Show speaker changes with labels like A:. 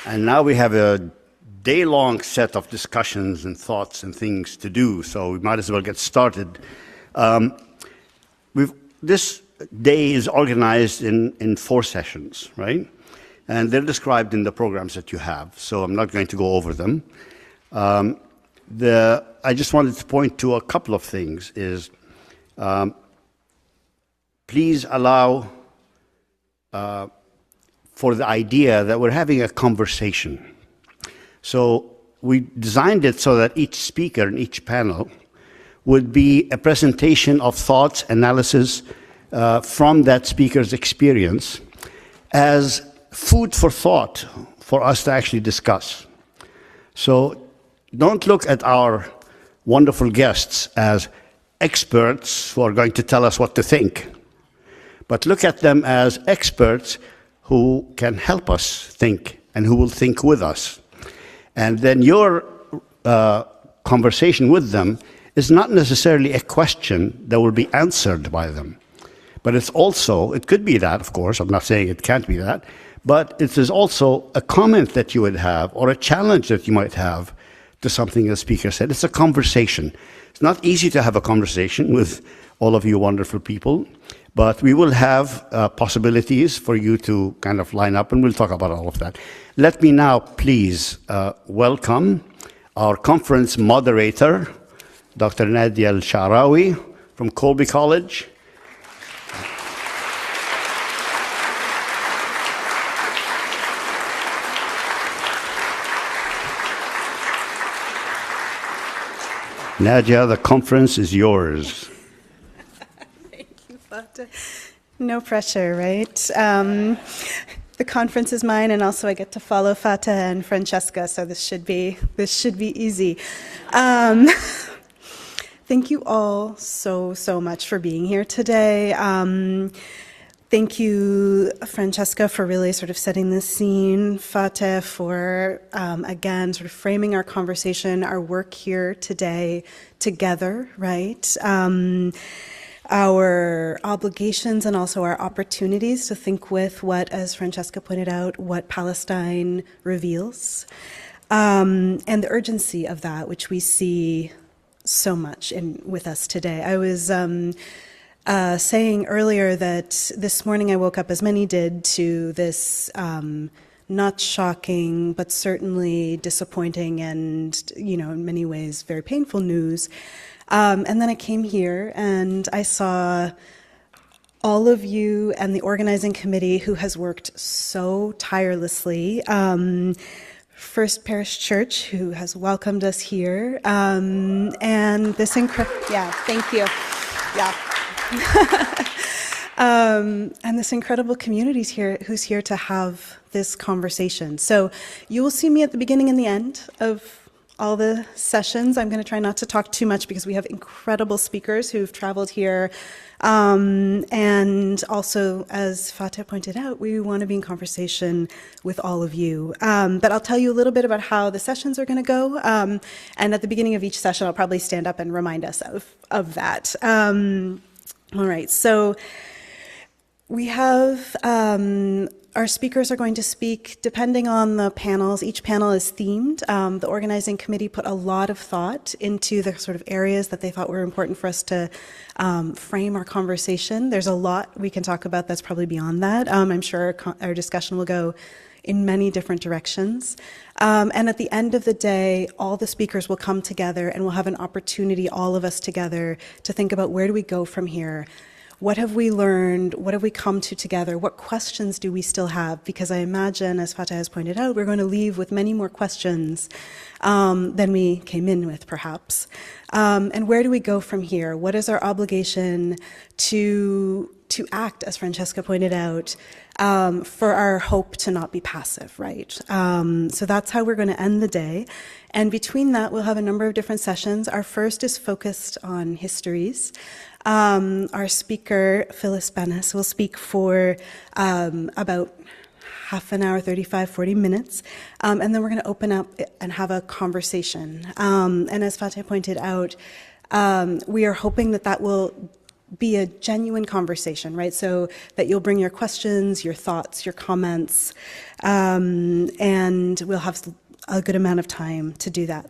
A: And now we have a day-long set of discussions and thoughts and things to do, so we might as well get started. This day is organized in 4 sessions, right? And they're described in the programs that you have, so I'm not going to go over them. I just wanted to point to a couple of things. Please allow for the idea that we're having a conversation. So we designed it so that each speaker in each panel would be a presentation of thoughts, analysis from that speaker's experience as food for thought for us to actually discuss. So don't look at our wonderful guests as experts who are going to tell us what to think, but look at them as experts who can help us think and who will think with us. And then your conversation with them is not necessarily a question that will be answered by them, but it's also, it could be that, of course, I'm not saying it can't be that, but it is also a comment that you would have or a challenge that you might have to something the speaker said. It's a conversation. It's not easy to have a conversation with all of you wonderful people, but we will have possibilities for you to kind of line up, and we'll talk about all of that. Let me now please welcome our conference moderator, Dr. Nadia El-Shaarawi from Colby College. Nadia, the conference is yours.
B: Thank you, Fateh. No pressure, right? The conference is mine, and also I get to follow Fateh and Francesca, so this should be easy. Thank you all so much for being here today. Thank you, Francesca, for really sort of setting the scene, Fateh, for, again, sort of framing our conversation, our work here today together, right? Our obligations and also our opportunities to think with what, as Francesca pointed out, what Palestine reveals, and the urgency of that, which we see so much with us today. I was saying earlier that this morning I woke up, as many did, to this not shocking, but certainly disappointing and, in many ways very painful news. And then I came here and I saw all of you and the organizing committee who has worked so tirelessly. First Parish Church, who has welcomed us here, and this thank you. And this incredible community who's here to have this conversation. So you will see me at the beginning and the end of all the sessions. I'm going to try not to talk too much because we have incredible speakers who've traveled here. And also, as Fateh pointed out, we want to be in conversation with all of you. But I'll tell you a little bit about how the sessions are going to go. And at the beginning of each session, I'll probably stand up and remind us of that. All right, so we have our speakers are going to speak depending on the panels. Each panel is themed. The organizing committee put a lot of thought into the sort of areas that they thought were important for us to frame our conversation. There's a lot we can talk about that's probably beyond that. I'm sure our discussion will go in many different directions. And at the end of the day, all the speakers will come together and we'll have an opportunity, all of us together, to think about where do we go from here? What have we learned? What have we come to together? What questions do we still have? Because I imagine, as Fateh has pointed out, we're going to leave with many more questions than we came in with, perhaps. And where do we go from here? What is our obligation to act, as Francesca pointed out, for our hope to not be passive, right? So that's how we're going to end the day. And between that, we'll have a number of different sessions. Our first is focused on histories. Our speaker, Phyllis Bennis, will speak for about half an hour, 35, 40 minutes, and then we're going to open up and have a conversation. And as Fateh pointed out, we are hoping that will be a genuine conversation, right? So that you'll bring your questions, your thoughts, your comments, and we'll have a good amount of time to do that.